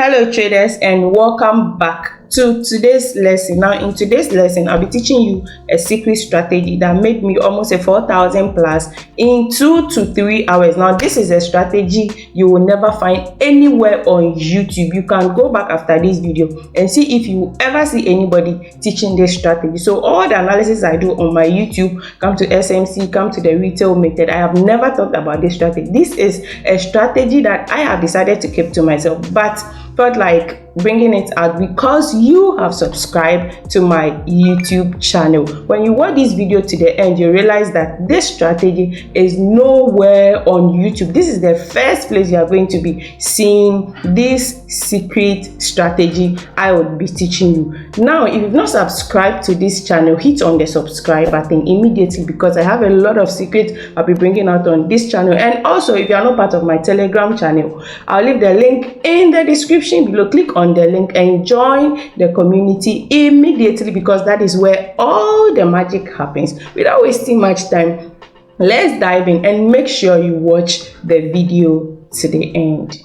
Hello traders, and welcome back to today's lesson. Now in today's lesson, I'll be teaching you a secret strategy that made me almost a 4,000 plus in 2 to 3 hours. Now this is a strategy you will never find anywhere on YouTube. You can go back after this video and see if you ever see anybody teaching this strategy. So all the analysis I do on my YouTube, come to SMC, come to the retail method, I have never talked about this strategy. This is a strategy that I have decided to keep to myself, but felt like bringing it out because you have subscribed to my YouTube channel. When you watch this video to the end, you realize that this strategy is nowhere on YouTube. This is the first place you are going to be seeing this secret strategy I will be teaching you. Now, if you've not subscribed to this channel, hit on the subscribe button immediately because I have a lot of secrets I'll be bringing out on this channel. And also, if you are not part of my Telegram channel, I'll leave the link in the description below. Click on the link and join the community immediately because that is where all the magic happens. Without wasting much time, let's dive in and make sure you watch the video to the end.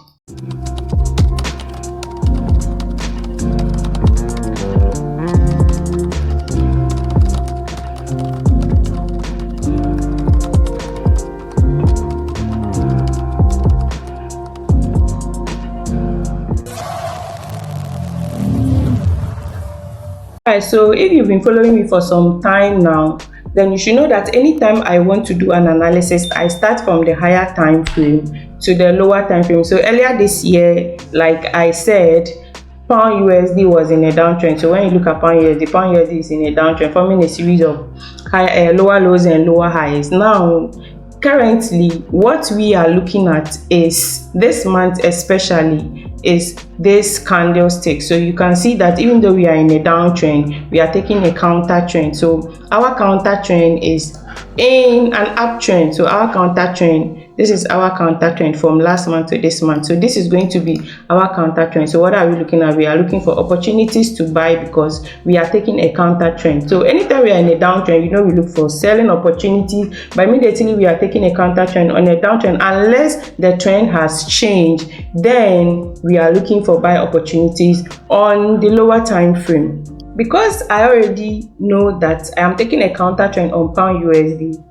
Alright, so if you've been following me for some time now, then you should know that anytime I want to do an analysis, I start from the higher time frame to the lower time frame. So earlier this year, like I said, pound USD was in a downtrend. So when you look at pound USD is in a downtrend, forming a series of lower lows and lower highs. Now, currently, what we are looking at is this month especially is this candlestick. So you can see that even though we are in a downtrend, we are taking a counter trend. So our counter trend is in an uptrend. So our counter trend, this is our counter trend from last month to this month. So this is going to be our counter trend. So what are we looking at? We are looking for opportunities to buy because we are taking a counter trend. So anytime we are in a downtrend, you know, we look for selling opportunities, but immediately we are taking a counter trend on a downtrend. Unless the trend has changed, then we are looking for buy opportunities on the lower time frame. Because I already know that I am taking a counter trend on pound USD,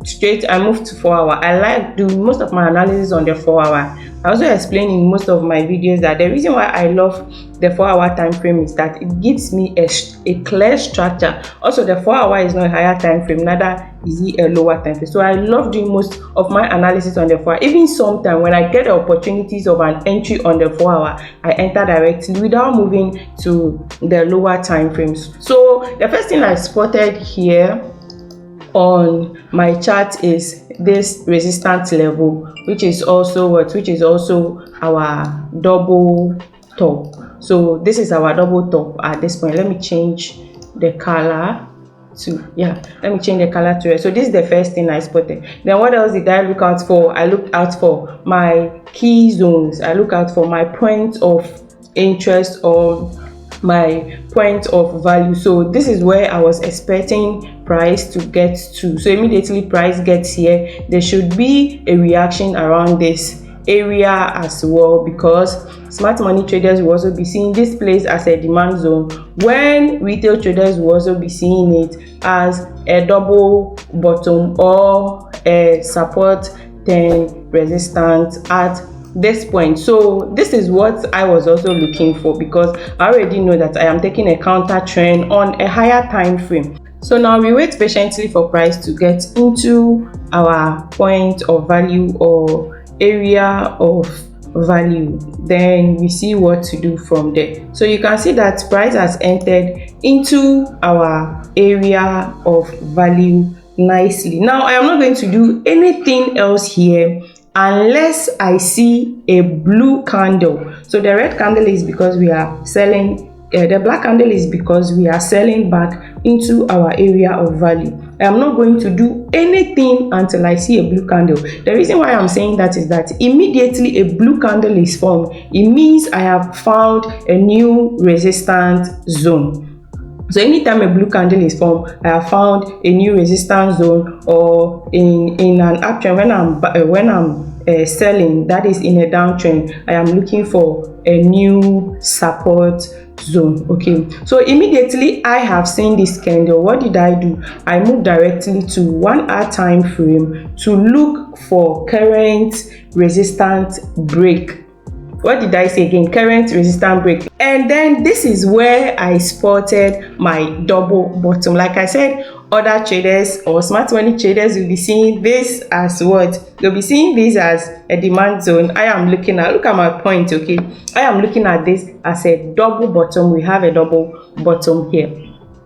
straight I move to 4 hour. I like doing most of my analysis on the 4 hour. I also explain in most of my videos that the reason why I love the 4 hour time frame is that it gives me a clear structure. Also, the 4 hour is not a higher time frame, neither is it a lower time frame. So I love doing most of my analysis on the 4 hour. Even sometimes when I get the opportunities of an entry on the 4 hour, I enter directly without moving to the lower time frames. So the first thing I spotted here on my chart is this resistance level, which is also our double top. So this is our double top at this point. Let me change the color to red. So this is the first thing I spotted. Then what else did I look out for? I looked out for my key zones. I look out for my point of interest or my point of value. So this is where I was expecting price to get to. So immediately price gets here, there should be a reaction around this area as well, because smart money traders will also be seeing this place as a demand zone, when retail traders will also be seeing it as a double bottom or a support then resistance at this point. So this is what I was also looking for, because I already know that I am taking a counter trend on a higher time frame. So now we wait patiently for price to get into our point of value or area of value, then we see what to do from there. So you can see that price has entered into our area of value nicely. Now I am not going to do anything else here unless I see a blue candle. So the red candle is because we are selling, the black candle is because we are selling back into our area of value. I am not going to do anything until I see a blue candle. The reason why I'm saying that is that immediately a blue candle is formed, it means I have found a new resistance zone. So anytime a blue candle is formed, I have found a new resistance zone, or in an uptrend when I'm selling, that is in a downtrend, I am looking for a new support zone. Okay, so immediately I have seen this candle, what did I do? I moved directly to 1 hour time frame to look for current resistance break. What did I say again? Current resistance break. And then this is where I spotted my double bottom. Like I said, other traders or smart money traders will be seeing this as what? They'll be seeing this as a demand zone. I am looking at, look at my point, okay? I am looking at this as a double bottom. We have a double bottom here.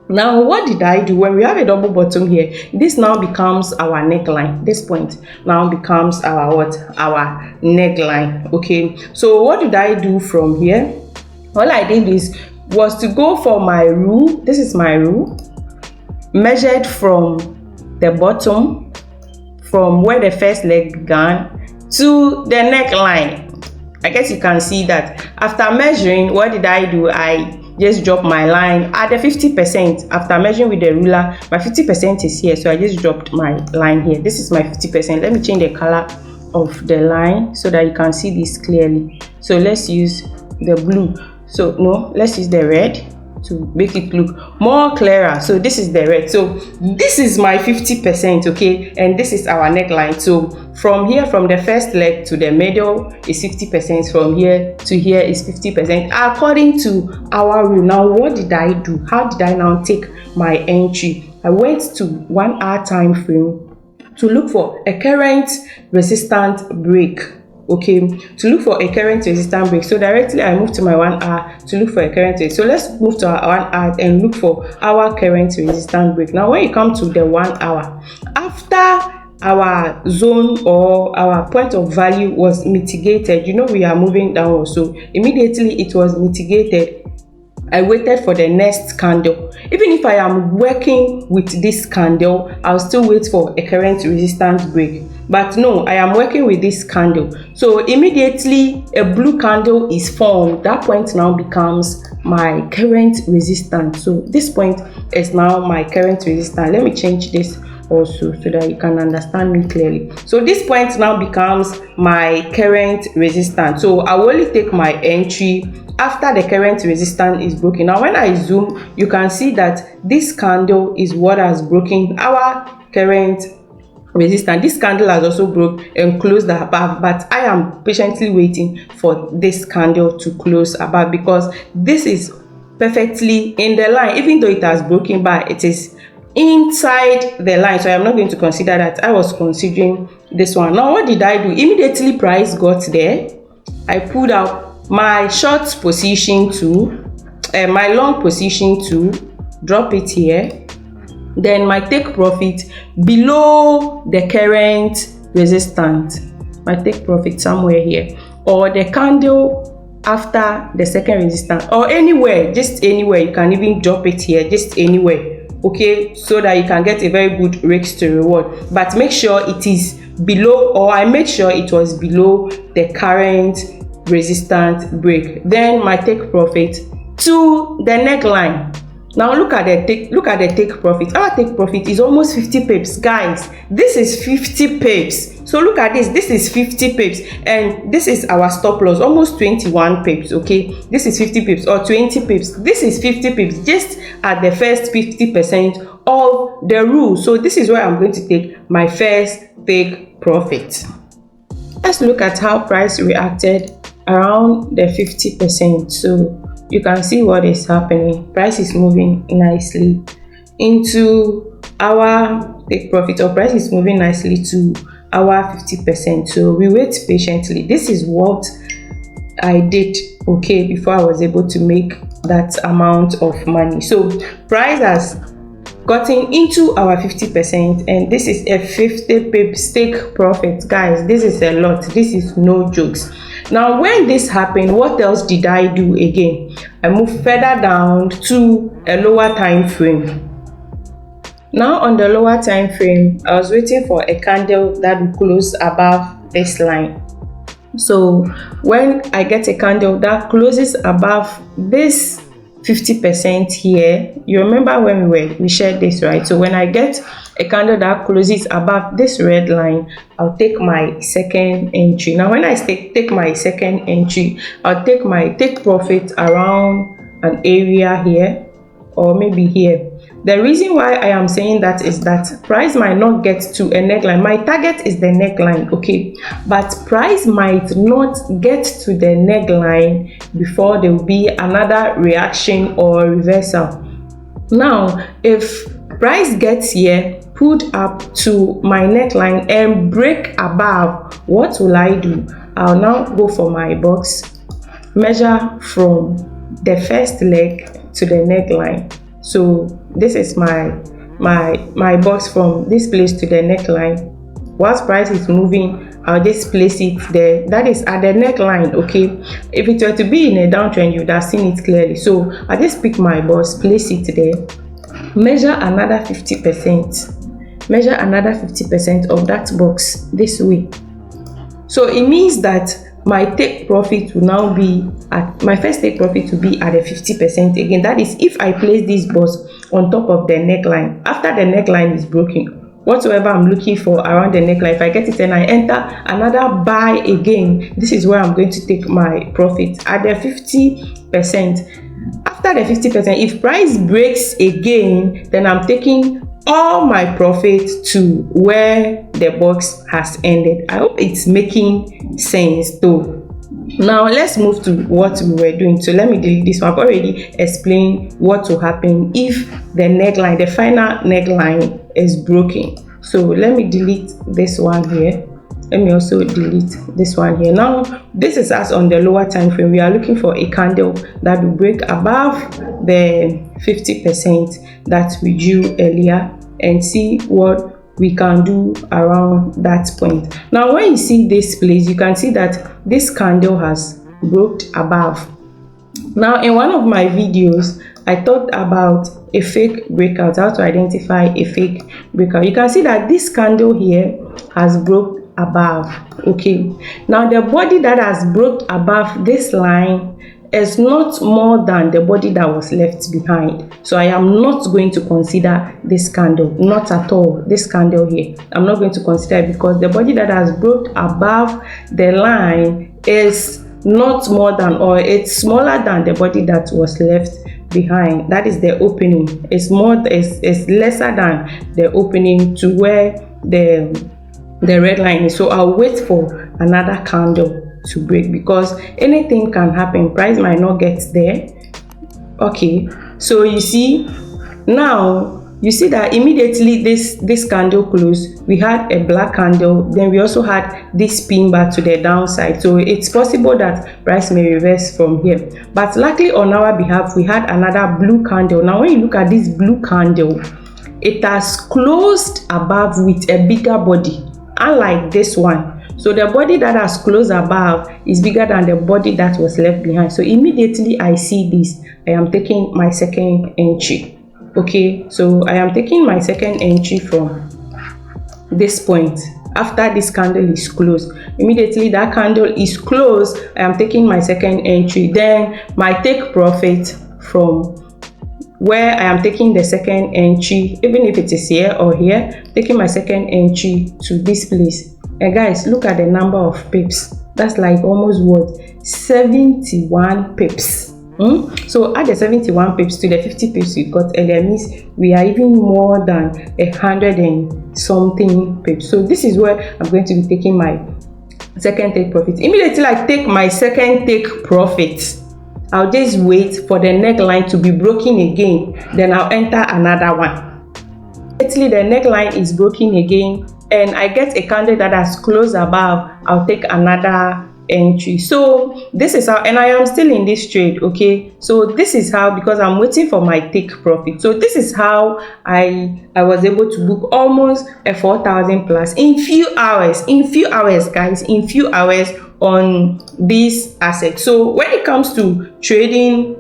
Now, what did I do? When we have a double bottom here, this now becomes our neckline. This point now becomes our what? Our neckline. Okay, so what did I do from here? All I did was to go for my rule. This is my rule, measured from the bottom, from where the first leg began to the neckline. I guess you can see that after measuring, what did I do? I just drop my line at the 50%. After measuring with the ruler, my 50% is here, so I just dropped my line here. This is my 50%. Let me change the color of the line so that you can see this clearly. So let's use the blue. So no, let's use the red to make it look more clearer. So this is the red. So this is my 50%, okay, and this is our neckline. So from here, from the first leg to the middle is 50%, from here to here is 50% according to our rule. Now, what did I do? How did I now take my entry? I went to 1 hour time frame to look for a current resistance break. Okay, to look for a current resistance break. So directly I move to my 1 hour to look for a current resistance. So let's move to our 1 hour and look for our current resistance break. Now, when you come to the 1 hour, after our zone or our point of value was mitigated, you know, we are moving downward, so immediately it was mitigated. I waited for the next candle. Even if I am working with this candle, I'll still wait for a current resistance break. But no, I am working with this candle. So immediately a blue candle is formed. That point now becomes my current resistance. So this point is now my current resistance. Let me change this also so that you can understand me clearly. So this point now becomes my current resistance. So I will only take my entry after the current resistance is broken. Now, when I zoom, you can see that this candle is what has broken our current resistance. This candle has also broke and closed above, but I am patiently waiting for this candle to close above because this is perfectly in the line. Even though it has broken by, it is inside the line, so I am not going to consider that. I was considering this one. Now, what did I do? Immediately price got there, I pulled out my short position to my long position to drop it here, then my take profit below the current resistance, my take profit somewhere here, or the candle after the second resistance, or anywhere, just anywhere. You can even drop it here, just anywhere, okay, so that you can get a very good risk to reward. But make sure it is below, or I made sure it was below the current resistance break. Then my take profit to the neckline. Now look at the take profit. Our take profit is almost 50 pips, guys. This is 50 pips. So look at this. This is 50 pips, and this is our stop loss, almost 21 pips. Okay, this is 50 pips or 20 pips. This is 50 pips, just at the first 50% of the rule. So this is where I'm going to take my first take profit. Let's look at how price reacted around the 50%. So you can see what is happening. Price is moving nicely into our take profit, or price is moving nicely to our 50%. So we wait patiently. This is what I did, okay, before I was able to make that amount of money. So price has gotten into our 50%, and this is a 50 pips take profit, guys. This is a lot. This is no jokes. Now, when this happened, what else did I do again? I moved further down to a lower time frame. Now, on the lower time frame, I was waiting for a candle that would close above this line. So when I get a candle that closes above this 50% here, you remember when we shared this, right? So when I get a candle that closes above this red line, I'll take my second entry. Now when I take my second entry, I'll take profit around an area here or maybe here. The reason why I am saying that is that price might not get to a neckline. My target is the neckline, okay, but price might not get to the neckline before there will be another reaction or reversal. Now if price gets here, pulled up to my neckline and break above, what will I do? I'll now go for my box, measure from the first leg to the neckline. So this is my box from this place to the neckline. Whilst price is moving, I'll just place it there. That is at the neckline, okay. If it were to be in a downtrend, you would have seen it clearly. So I just pick my box, place it there, measure another 50%. Measure another 50% of that box this way. So it means that my take profit will now be at my first take profit will be at the 50% again. That is if I place this box on top of the neckline. After the neckline is broken, whatsoever I'm looking for around the neckline, if I get it and I enter another buy again, this is where I'm going to take my profit at the 50%. After the 50%, if price breaks again, then I'm taking all my profit to where the box has ended. I hope it's making sense though. Now let's move to what we were doing. So let me delete this one. I've already explained what will happen if the neckline, the final neckline, is broken. So let me delete this one here. Let me also delete this one here. Now this is us on the lower time frame. We are looking for a candle that will break above the 50% that we drew earlier and see what we can do around that point. Now when you see this place, you can see that this candle has broke above. Now in one of my videos, I talked about a fake breakout, how to identify a fake breakout. You can see that this candle here has broke above, okay. Now the body that has broke above this line is not more than the body that was left behind. So I am not going to consider this candle, not at all. This candle here, I'm not going to consider it because the body that has broke above the line is not more than, or it's smaller than the body that was left behind. That is the opening. It's lesser than the opening to where the red line is. So I'll wait for another candle to break because anything can happen. Price might not get there, okay. So you see, now you see that immediately this candle closed, we had a black candle, then we also had this pin bar to the downside. So it's possible that price may reverse from here, but luckily on our behalf we had another blue candle. Now when you look at this blue candle, it has closed above with a bigger body, unlike this one. So the body that has closed above is bigger than the body that was left behind. So immediately I see this, I am taking my second entry, okay. So I am taking my second entry from this point. After this candle is closed, immediately that candle is closed, I am taking my second entry. Then my take profit from where I am taking the second entry, even if it is here or here, taking my second entry to this place. And guys, look at the number of pips. That's like almost what, 71 pips. So add the 71 pips to the 50 pips we got earlier, means we are even more than 100 and something pips. So this is where I'm going to be taking my second take profit. Immediately I take my second take profit, I'll just wait for the neckline to be broken again, then I'll enter another one. Immediately the neckline is broken again and I get a candle that has closed above, I'll take another entry. So this is how, and I am still in this trade, okay. So this is how, because I'm waiting for my take profit. So this is how I was able to book almost a 4,000 plus in few hours, guys, in few hours on this asset. So when it comes to trading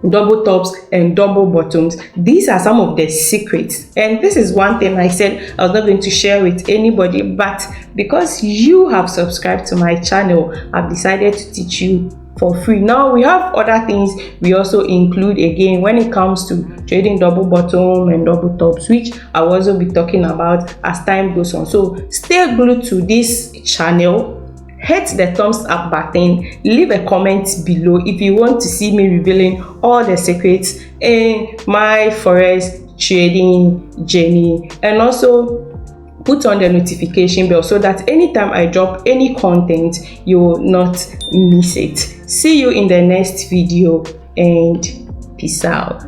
double tops and double bottoms. These are some of the secrets, and this is one thing I said I was not going to share with anybody, but because you have subscribed to my channel, I've decided to teach you for free. Now we have other things we also include again when it comes to trading double bottom and double tops, which I will also be talking about as time goes on. So stay glued to this channel. Hit the thumbs up button, leave a comment below if you want to see me revealing all the secrets in my forex trading journey, and also put on the notification bell so that anytime I drop any content, you will not miss it. See you in the next video, and peace out.